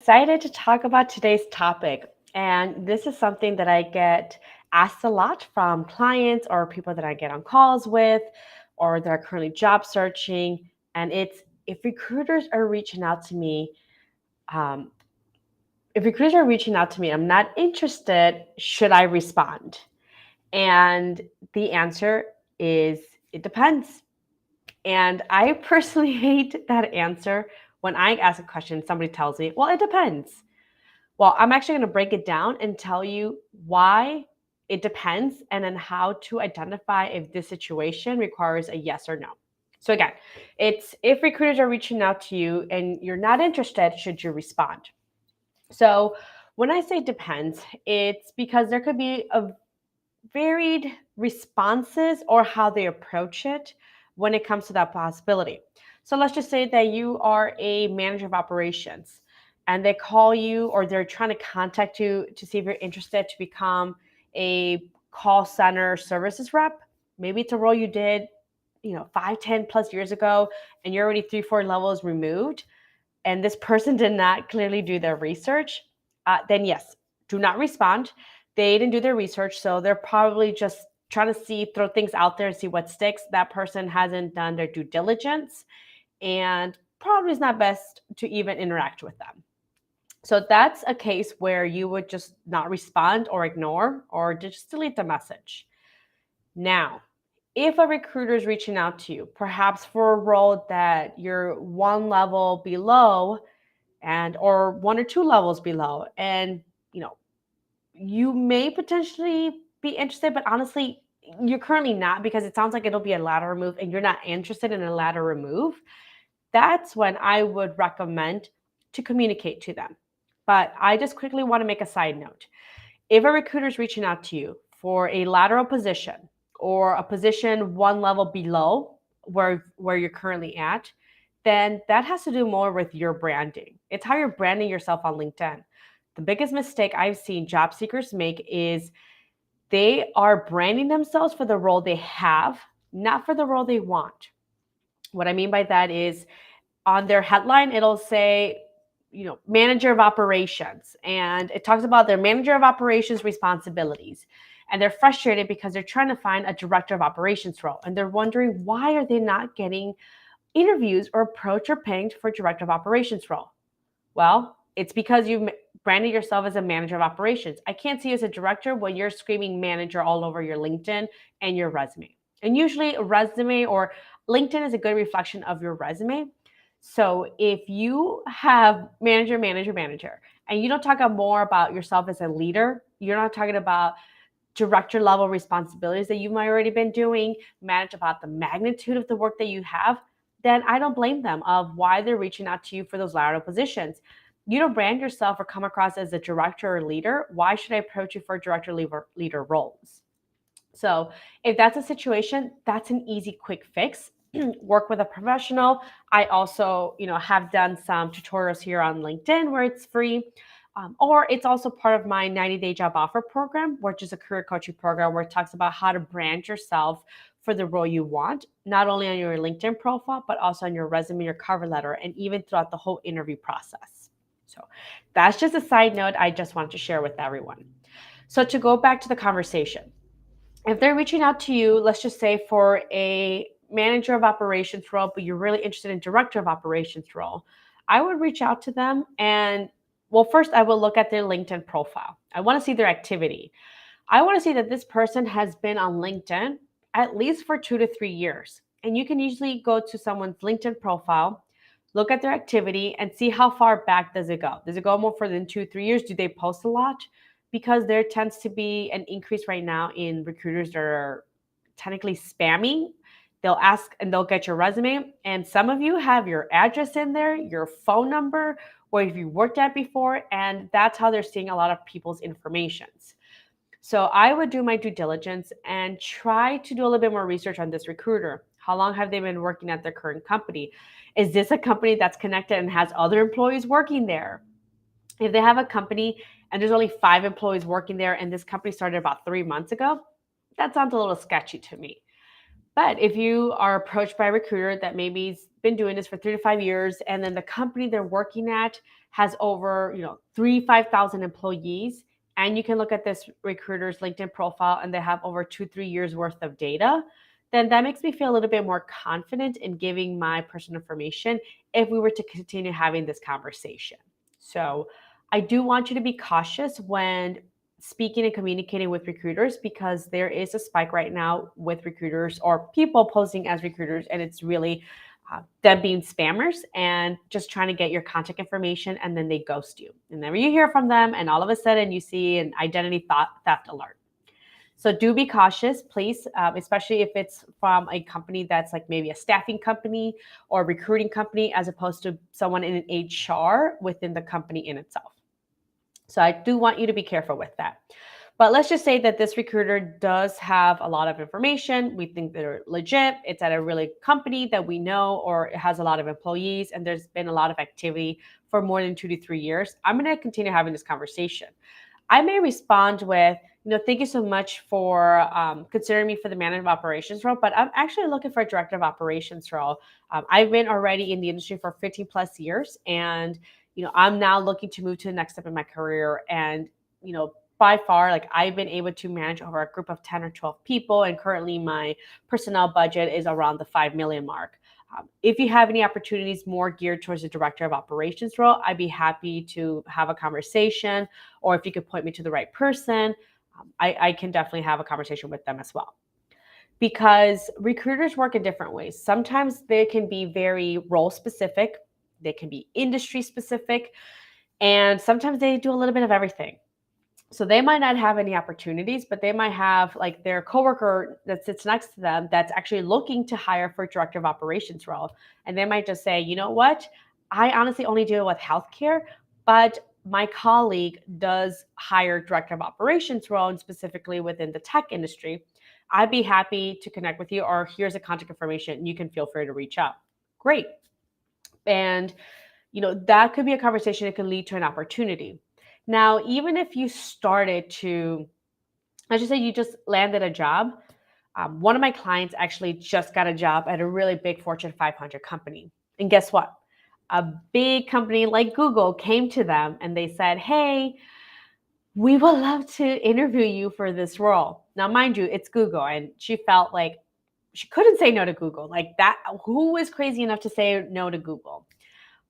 excited to talk about today's topic. And this is something that I get asked a lot from clients or people that I get on calls with or that are currently job searching. And it's if recruiters are reaching out to me, um, if recruiters are reaching out to me, I'm not interested, should I respond? And the answer is it depends. And I personally hate that answer when I ask a question, somebody tells me, well, it depends. Well, I'm actually going to break it down and tell you why it depends and then how to identify if this situation requires a yes or no. So, again, it's if recruiters are reaching out to you and you're not interested, should you respond? So, when I say depends, it's because there could be a varied responses or how they approach it when it comes to that possibility. So let's just say that you are a manager of operations and they call you or they're trying to contact you to see if you're interested to become a call center services rep. Maybe it's a role you did, 5, 10 plus years ago, and you're already 3, 4 levels removed, and this person did not clearly do their research, then yes, do not respond. They didn't do their research, so they're probably just trying to throw things out there and see what sticks. That person hasn't done their due diligence, and probably is not best to even interact with them. So that's a case where you would just not respond or ignore or just delete the message. Now, if a recruiter is reaching out to you, perhaps for a role that you're one level below and or 1 or 2 levels below, and you know you may potentially be interested, but honestly you're currently not, because it sounds like it'll be a lateral move and you're not interested in a lateral move, that's when I would recommend to communicate to them. But I just quickly want to make a side note. If a recruiter is reaching out to you for a lateral position or a position 1 level below where you're currently at, then that has to do more with your branding. It's how you're branding yourself on LinkedIn. The biggest mistake I've seen job seekers make is they are branding themselves for the role they have, not for the role they want. What I mean by that is on their headline, it'll say, manager of operations. And it talks about their manager of operations responsibilities. And they're frustrated because they're trying to find a director of operations role. And they're wondering, why are they not getting interviews or approach or pinged for director of operations role? Well, it's because you've branded yourself as a manager of operations. I can't see you as a director when you're screaming manager all over your LinkedIn and your resume. And usually a resume or LinkedIn is a good reflection of your resume. So if you have manager, manager, manager, and you don't talk more about yourself as a leader, you're not talking about director level responsibilities that you might already been doing, manage about the magnitude of the work that you have, then I don't blame them of why they're reaching out to you for those lateral positions. You don't brand yourself or come across as a director or leader. Why should I approach you for director leader roles? So if that's a situation, that's an easy, quick fix. Work with a professional. I also, have done some tutorials here on LinkedIn where it's free. Or it's also part of my 90-day job offer program, which is a career coaching program where it talks about how to brand yourself for the role you want, not only on your LinkedIn profile, but also on your resume, your cover letter, and even throughout the whole interview process. So that's just a side note I just wanted to share with everyone. So to go back to the conversation, if they're reaching out to you, let's just say for a manager of operations role, but you're really interested in director of operations role, I would reach out to them and, well, first I will look at their LinkedIn profile. I want to see their activity. I want to see that this person has been on LinkedIn at least for 2 to 3 years. And you can usually go to someone's LinkedIn profile, look at their activity, and see how far back does it go. Does it go more for than 2, 3 years? Do they post a lot? Because there tends to be an increase right now in recruiters that are technically spamming. They'll ask and they'll get your resume, and some of you have your address in there, your phone number, or if you worked at before, and that's how they're seeing a lot of people's informations. So I would do my due diligence and try to do a little bit more research on this recruiter. How long have they been working at their current company? Is this a company that's connected and has other employees working there? If they have a company and there's only 5 employees working there and this company started about 3 months ago, that sounds a little sketchy to me. But if you are approached by a recruiter that maybe's been doing this for 3 to 5 years and then the company they're working at has over, 5,000 employees, and you can look at this recruiter's LinkedIn profile and they have over 2-3 years worth of data, then that makes me feel a little bit more confident in giving my personal information if we were to continue having this conversation. So I do want you to be cautious when speaking and communicating with recruiters, because there is a spike right now with recruiters or people posing as recruiters, and it's really them being spammers and just trying to get your contact information, and then they ghost you. And then you hear from them, and all of a sudden you see an identity theft alert. So do be cautious, please, especially if it's from a company that's like maybe a staffing company or a recruiting company, as opposed to someone in an HR within the company in itself. So I do want you to be careful with that. But let's just say that this recruiter does have a lot of information. We think they're legit. It's at a really company that we know, or it has a lot of employees, and there's been a lot of activity for more than 2 to 3 years. I'm going to continue having this conversation. I may respond with, thank you so much for considering me for the manager of operations role, but I'm actually looking for a director of operations role. I've been already in the industry for 15 plus years, and I'm now looking to move to the next step in my career. And by far, like, I've been able to manage over a group of 10 or 12 people, and currently my personnel budget is around the 5 million mark. If you have any opportunities more geared towards the director of operations role, I'd be happy to have a conversation, or if you could point me to the right person, I can definitely have a conversation with them as well. Because recruiters work in different ways. Sometimes they can be very role specific, they can be industry specific, and sometimes they do a little bit of everything. So they might not have any opportunities, but they might have like their coworker that sits next to them that's actually looking to hire for director of operations role. And they might just say, you know what? I honestly only deal with healthcare, but my colleague does hire director of operations role, and specifically within the tech industry. I'd be happy to connect with you, or here's a contact information. You can feel free to reach out. Great. And that could be a conversation that could lead to an opportunity. Now, even if you started to, let's just say you just landed a job. One of my clients actually just got a job at a really big Fortune 500 company. And guess what? A big company like Google came to them and they said, hey, we would love to interview you for this role. Now, mind you, it's Google. And she felt like she couldn't say no to Google. Like that, who is crazy enough to say no to Google?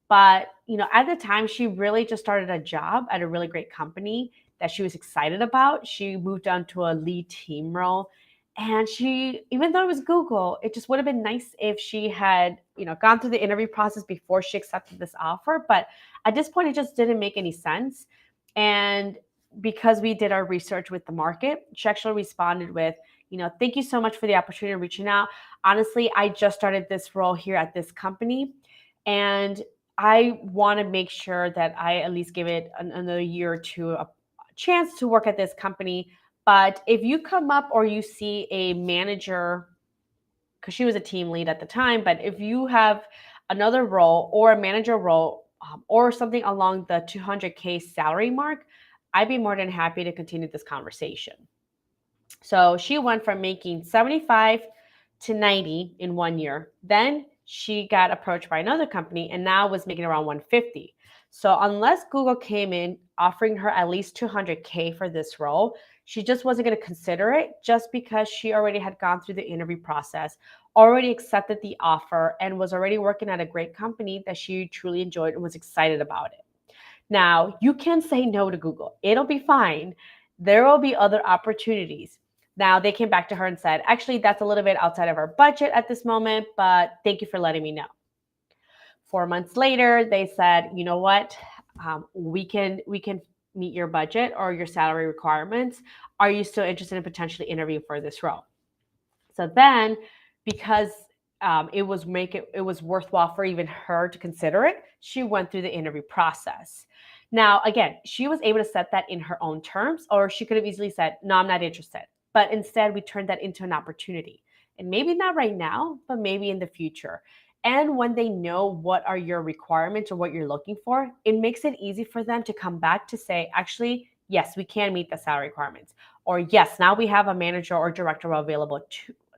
But, at the time, she really just started a job at a really great company that she was excited about. She moved on to a lead team role. And she, even though it was Google, it just would have been nice if she had, gone through the interview process before she accepted this offer. But at this point, it just didn't make any sense. And because we did our research with the market, she actually responded with, thank you so much for the opportunity of reaching out. Honestly, I just started this role here at this company, and I want to make sure that I at least give it another year or two a chance to work at this company. But if you come up or you see a manager, because she was a team lead at the time, but if you have another role or a manager role, or something along the 200K salary mark, I'd be more than happy to continue this conversation. So she went from making 75 to 90 in 1 year. Then she got approached by another company and now was making around 150. So unless Google came in offering her at least 200K for this role, she just wasn't going to consider it, just because she already had gone through the interview process, already accepted the offer, and was already working at a great company that she truly enjoyed and was excited about it. Now, you can say no to Google. It'll be fine. There will be other opportunities. Now, they came back to her and said, actually, that's a little bit outside of our budget at this moment, but thank you for letting me know. 4 months later, they said, you know what? We can meet your budget or your salary requirements. Are you still interested in potentially interviewing for this role? So then, because it was worthwhile for even her to consider it, she went through the interview process. Now, again, she was able to set that in her own terms, or she could have easily said, no, I'm not interested. But instead, we turned that into an opportunity. And maybe not right now, but maybe in the future. And when they know what are your requirements or what you're looking for, it makes it easy for them to come back to say, actually, yes, we can meet the salary requirements. Or yes, now we have a manager or director available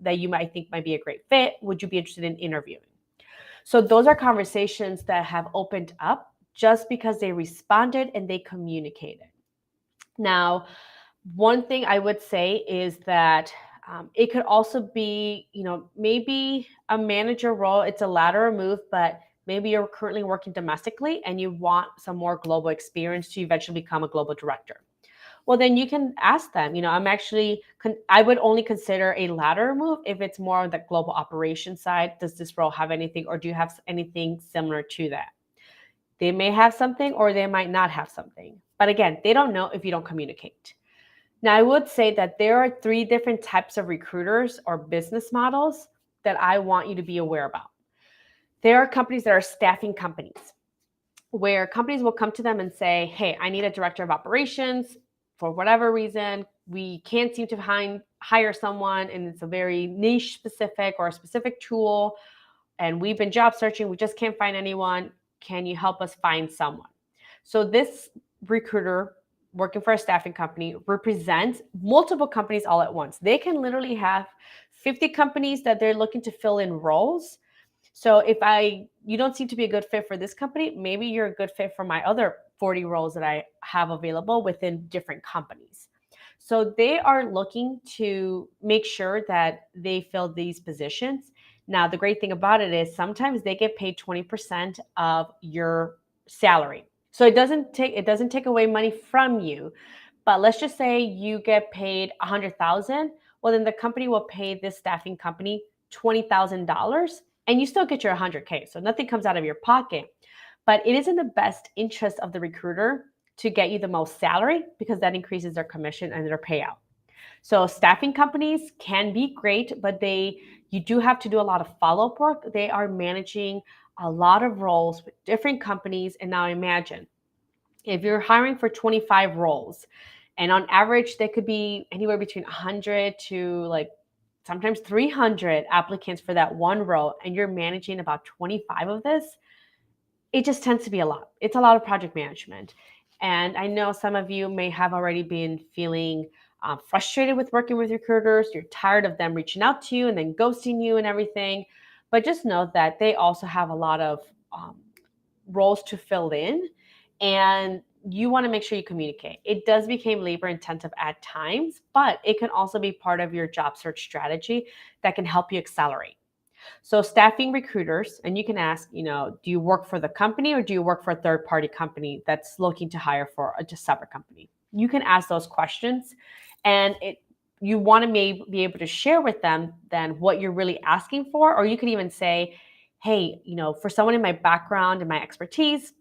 that you might think might be a great fit. Would you be interested in interviewing? So those are conversations that have opened up just because they responded and they communicated. Now, one thing I would say is that it could also be, maybe a manager role. It's a lateral move, but maybe you're currently working domestically and you want some more global experience to eventually become a global director. Well, then you can ask them, I would only consider a lateral move if it's more on the global operations side. Does this role have anything, or do you have anything similar to that? They may have something or they might not have something. But again, they don't know if you don't communicate. Now, I would say that there are 3 different types of recruiters or business models that I want you to be aware about. There are companies that are staffing companies, where companies will come to them and say, hey, I need a director of operations. For whatever reason, we can't seem to hire someone, and it's a very niche specific or a specific tool, and we've been job searching, we just can't find anyone. Can you help us find someone? So this recruiter working for a staffing company represents multiple companies all at once. They can literally have 50 companies that they're looking to fill in roles. So if you don't seem to be a good fit for this company, maybe you're a good fit for my other 40 roles that I have available within different companies. So they are looking to make sure that they fill these positions. Now, the great thing about it is sometimes they get paid 20% of your salary. So it doesn't take away money from you. But let's just say you get paid 100,000. Well, then the company will pay this staffing company $20,000 and you still get your 100K. So nothing comes out of your pocket. But it is in the best interest of the recruiter to get you the most salary, because that increases their commission and their payout. So staffing companies can be great, but you do have to do a lot of follow-up work. They are managing a lot of roles with different companies. And now imagine if you're hiring for 25 roles, and on average, there could be anywhere between 100 to like sometimes 300 applicants for that one role, and you're managing about 25 of this, it just tends to be a lot. It's a lot of project management. And I know some of you may have already been feeling frustrated with working with recruiters. You're tired of them reaching out to you and then ghosting you and everything. But just know that they also have a lot of roles to fill in, and you want to make sure you communicate. It does become labor intensive at times, but it can also be part of your job search strategy that can help you accelerate. So staffing recruiters, and you can ask, do you work for the company or do you work for a third party company that's looking to hire for a separate company? You can ask those questions, and you want to be able to share with them then what you're really asking for. Or you can even say, hey, for someone in my background and my expertise,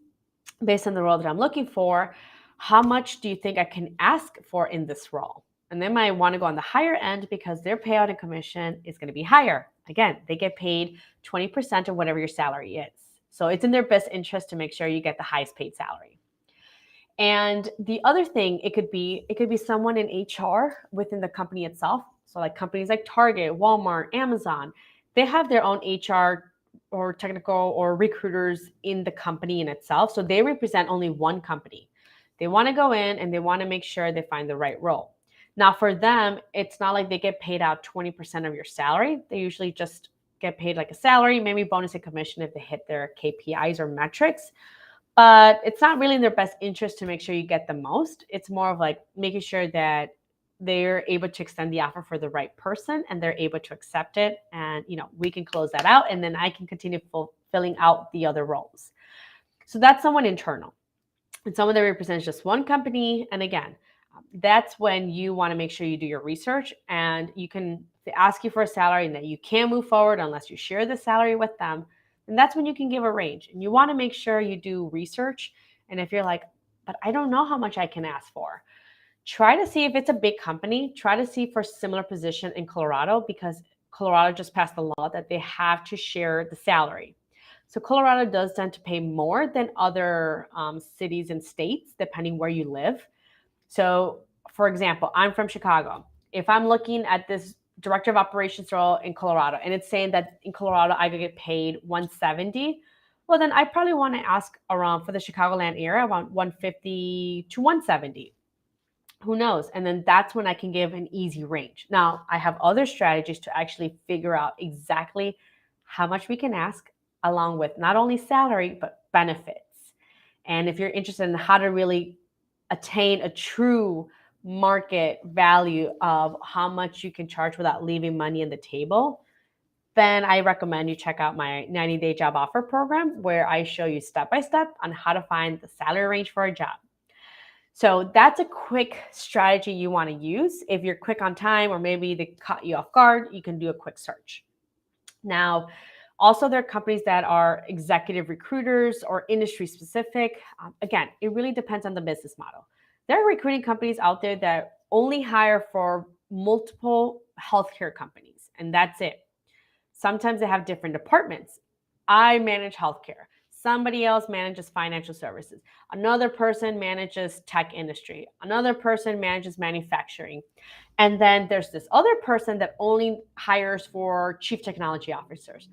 based on the role that I'm looking for, how much do you think I can ask for in this role? And they might want to go on the higher end because their payout and commission is going to be higher. Again, they get paid 20% of whatever your salary is. So it's in their best interest to make sure you get the highest paid salary. And the other thing it could be someone in HR within the company itself. So like companies like Target, Walmart, Amazon, they have their own HR or technical or recruiters in the company in itself. So they represent only one company. They want to go in and they want to make sure they find the right role. Now for them, it's not like they get paid out 20% of your salary. They usually just get paid like a salary, maybe bonus and commission if they hit their KPIs or metrics. But it's not really in their best interest to make sure you get the most. It's more of like making sure that they're able to extend the offer for the right person and they're able to accept it. And, we can close that out and then I can continue filling out the other roles. So that's someone internal and someone that represents just one company. And again, that's when you want to make sure you do your research, and you can ask you for a salary and that you can't move forward unless you share the salary with them. And that's when you can give a range. And you want to make sure you do research. And if you're like, but I don't know how much I can ask for, try to see if it's a big company. Try to see for similar position in Colorado, because Colorado just passed a law that they have to share the salary. So Colorado does tend to pay more than other cities and states, depending where you live. So, for example, I'm from Chicago. If I'm looking at this director of operations role in Colorado and it's saying that in Colorado I could get paid 170, well, then I probably want to ask around for the Chicagoland area around 150 to 170. Who knows? And then that's when I can give an easy range. Now, I have other strategies to actually figure out exactly how much we can ask, along with not only salary, but benefits. And if you're interested in how to really attain a true market value of how much you can charge without leaving money on the table, then I recommend you check out my 90-day job offer program, where I show you step by step on how to find the salary range for a job. So that's a quick strategy you want to use. If you're quick on time, or maybe they caught you off guard, you can do a quick search. Now, also, there are companies that are executive recruiters or industry specific. Again, it really depends on the business model. There are recruiting companies out there that only hire for multiple healthcare companies, and that's it. Sometimes they have different departments. I manage healthcare. Somebody else manages financial services. Another person manages tech industry. Another person manages manufacturing. And then there's this other person that only hires for chief technology officers.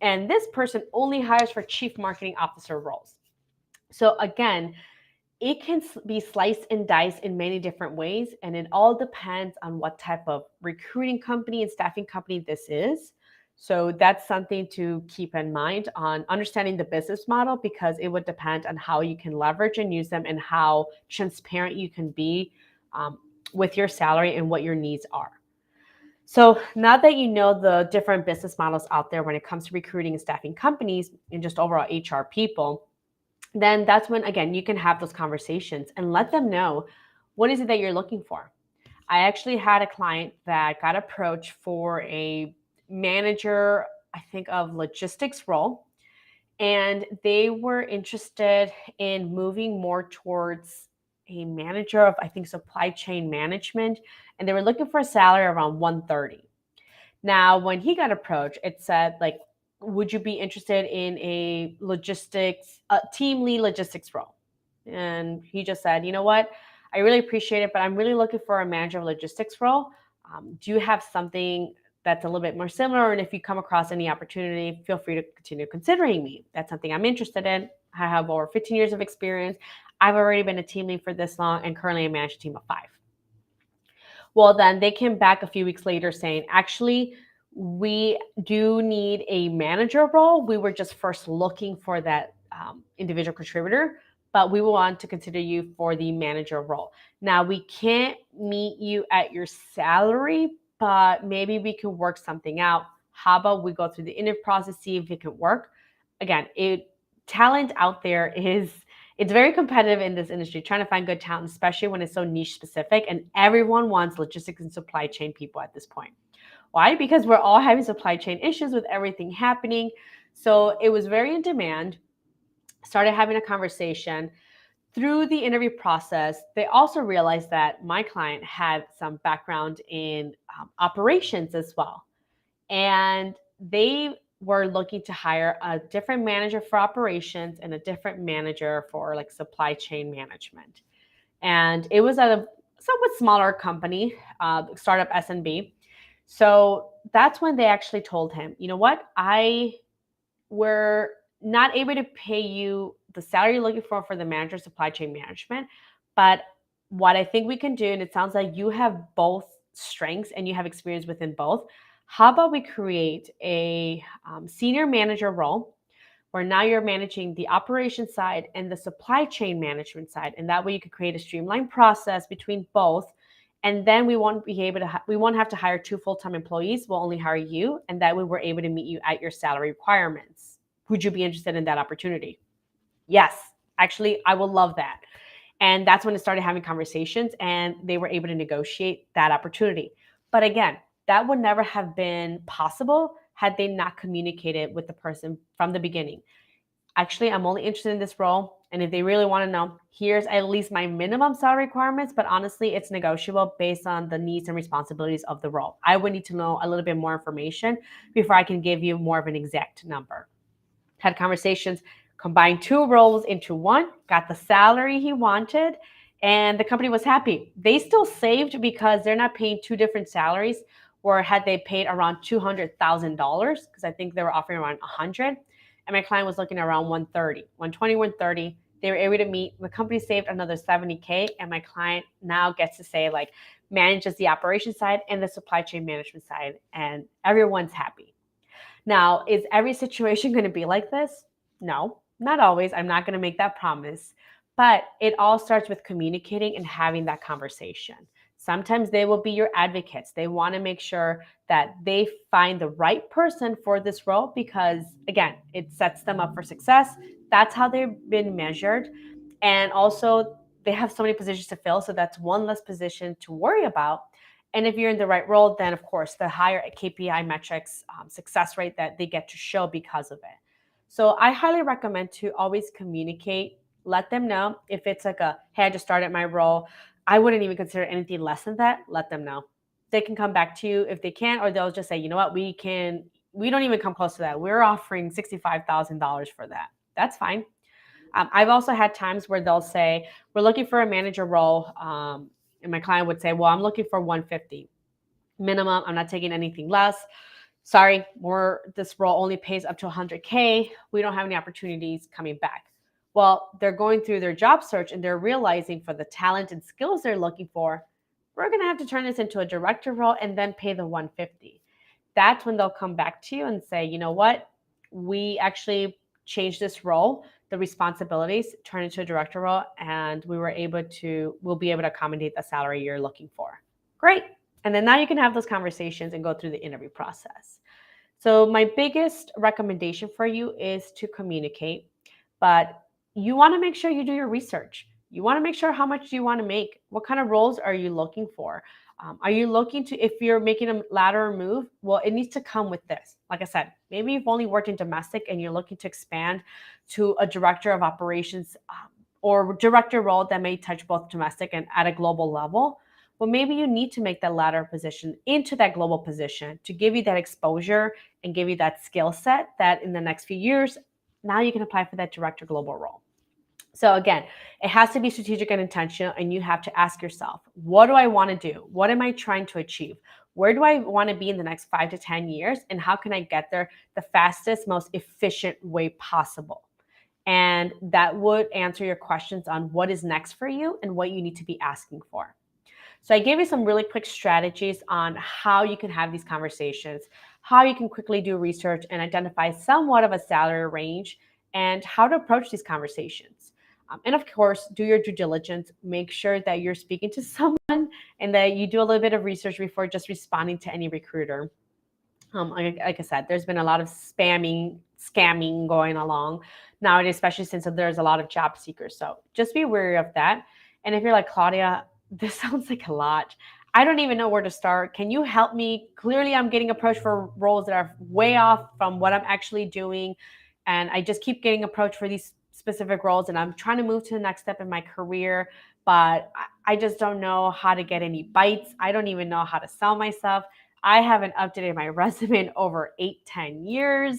And this person only hires for chief marketing officer roles. So again, it can be sliced and diced in many different ways. And it all depends on what type of recruiting company and staffing company this is. So that's something to keep in mind on understanding the business model, because it would depend on how you can leverage and use them, and how transparent you can be with your salary and what your needs are. So now that you know the different business models out there when it comes to recruiting and staffing companies and just overall HR people, then that's when, again, you can have those conversations and let them know what is it that you're looking for. I actually had a client that got approached for a manager, I think, of logistics role. And they were interested in moving more towards a manager of, I think, supply chain management. And they were looking for a salary around 130. Now, when he got approached, it said, like, would you be interested in a team lead logistics role? And he just said, you know what? I really appreciate it, but I'm really looking for a manager of logistics role. Do you have something that's a little bit more similar? And if you come across any opportunity, feel free to continue considering me. That's something I'm interested in. I have over 15 years of experience. I've already been a team lead for this long, and currently I manage a team of 5. Well, then they came back a few weeks later saying, actually, we do need a manager role. We were just first looking for that individual contributor, but we want to consider you for the manager role. Now, we can't meet you at your salary, but maybe we can work something out. How about we go through the interview process, see if it can work? Again, talent out there it's very competitive in this industry, trying to find good talent, especially when it's so niche specific, and everyone wants logistics and supply chain people at this point. Why? Because we're all having supply chain issues with everything happening. So it was very in demand. Started having a conversation. Through the interview process, they also realized that my client had some background in operations as well. And they were looking to hire a different manager for operations and a different manager for like supply chain management. And it was at a somewhat smaller company, startup SMB. So that's when they actually told him, you know what, we're not able to pay you the salary you're looking for the manager of supply chain management. But what I think we can do, and it sounds like you have both strengths and you have experience within both, how about we create a senior manager role where now you're managing the operation side and the supply chain management side. And that way you could create a streamlined process between both. And then we won't have to hire 2 full-time employees. We'll only hire you. And that way we're able to meet you at your salary requirements. Would you be interested in that opportunity? Yes, actually, I would love that. And that's when it started having conversations, and they were able to negotiate that opportunity. But again, that would never have been possible had they not communicated with the person from the beginning. Actually, I'm only interested in this role. And if they really want to know, here's at least my minimum salary requirements, but honestly, it's negotiable based on the needs and responsibilities of the role. I would need to know a little bit more information before I can give you more of an exact number. Had conversations, combined 2 roles into one, got the salary he wanted, and the company was happy. They still saved because they're not paying 2 different salaries, or had they paid around $200,000, because I think they were offering around 100, and my client was looking around 130, 120, 130. They were able to meet. The company saved another $70K, and my client now gets to say, like, manages the operation side and the supply chain management side, and everyone's happy. Now, is every situation going to be like this? No. Not always. I'm not going to make that promise. But it all starts with communicating and having that conversation. Sometimes they will be your advocates. They want to make sure that they find the right person for this role because, again, it sets them up for success. That's how they've been measured. And also, they have so many positions to fill. So that's one less position to worry about. And if you're in the right role, then of course, the higher KPI metrics, success rate that they get to show because of it. So I highly recommend to always communicate, let them know if it's like a, hey, I just started my role. I wouldn't even consider anything less than that. Let them know. They can come back to you if they can, or they'll just say, you know what, we don't even come close to that. We're offering $65,000 for that. That's fine. I've also had times where they'll say, we're looking for a manager role. And my client would say, well, I'm looking for 150 minimum. I'm not taking anything less. Sorry, this role only pays up to 100K. We don't have any opportunities coming back. Well, they're going through their job search and they're realizing for the talent and skills they're looking for, we're going to have to turn this into a director role and then pay the 150. That's when they'll come back to you and say, you know what? We actually changed this role, the responsibilities, turn into a director role, and we'll be able to accommodate the salary you're looking for. Great. And then now you can have those conversations and go through the interview process. So my biggest recommendation for you is to communicate, but you want to make sure you do your research. You want to make sure how much do you want to make? What kind of roles are you looking for? Are you looking to, if you're making a lateral move, well, it needs to come with this. Like I said, maybe you've only worked in domestic and you're looking to expand to a director of operations or director role that may touch both domestic and at a global level. Well, maybe you need to make that lateral position into that global position to give you that exposure and give you that skill set that in the next few years, now you can apply for that director global role. So again, it has to be strategic and intentional, and you have to ask yourself, what do I want to do? What am I trying to achieve? Where do I want to be in the next 5 to 10 years? And how can I get there the fastest, most efficient way possible? And that would answer your questions on what is next for you and what you need to be asking for. So I gave you some really quick strategies on how you can have these conversations, how you can quickly do research and identify somewhat of a salary range, and how to approach these conversations. And of course, do your due diligence. Make sure that you're speaking to someone and that you do a little bit of research before just responding to any recruiter. Like I said, there's been a lot of scamming going along nowadays, especially since there's a lot of job seekers. So just be wary of that. And if you're like, Claudia, this sounds like a lot. I don't even know where to start. Can you help me? Clearly, I'm getting approached for roles that are way off from what I'm actually doing. And I just keep getting approached for these specific roles. And I'm trying to move to the next step in my career, but I just don't know how to get any bites. I don't even know how to sell myself. I haven't updated my resume in over 8-10 years.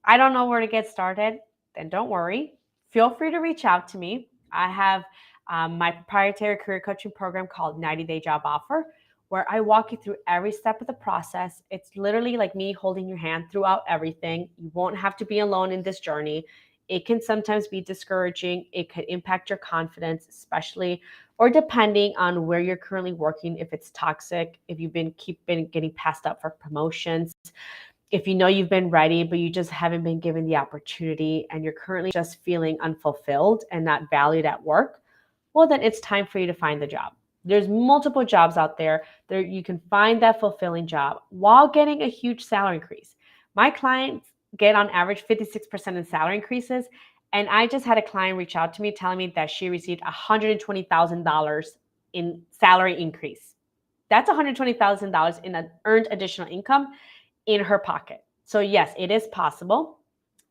I don't know where to get started. Then don't worry. Feel free to reach out to me. I have my proprietary career coaching program called 90 Day Job Offer, where I walk you through every step of the process. It's literally like me holding your hand throughout everything. You won't have to be alone in this journey. It can sometimes be discouraging. It could impact your confidence, especially or depending on where you're currently working, if it's toxic, if you've been getting passed up for promotions, if you know you've been ready, but you just haven't been given the opportunity and you're currently just feeling unfulfilled and not valued at work, well, then it's time for you to find the job. There's multiple jobs out there. You can find that fulfilling job while getting a huge salary increase. My clients get on average 56% in salary increases. And I just had a client reach out to me telling me that she received $120,000 in salary increase. That's $120,000 in an earned additional income in her pocket. So yes, it is possible.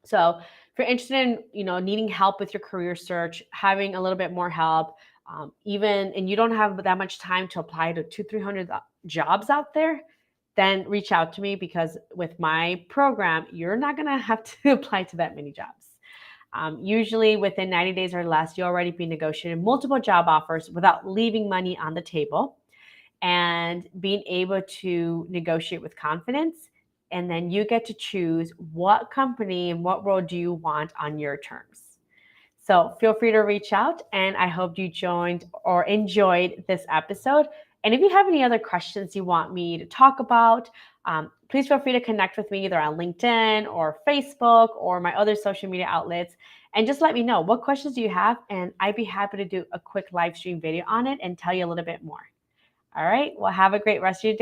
So if you're interested in, needing help with your career search, having a little bit more help, and you don't have that much time to apply to 200-300 jobs out there, then reach out to me because with my program, you're not going to have to apply to that many jobs. Usually within 90 days or less, you'll already be negotiating multiple job offers without leaving money on the table and being able to negotiate with confidence. And then you get to choose what company and what role do you want on your terms. So feel free to reach out, and I hope you joined or enjoyed this episode. And if you have any other questions you want me to talk about, please feel free to connect with me either on LinkedIn or Facebook or my other social media outlets. And just let me know what questions do you have, and I'd be happy to do a quick live stream video on it and tell you a little bit more. All right. Well, have a great rest of your day.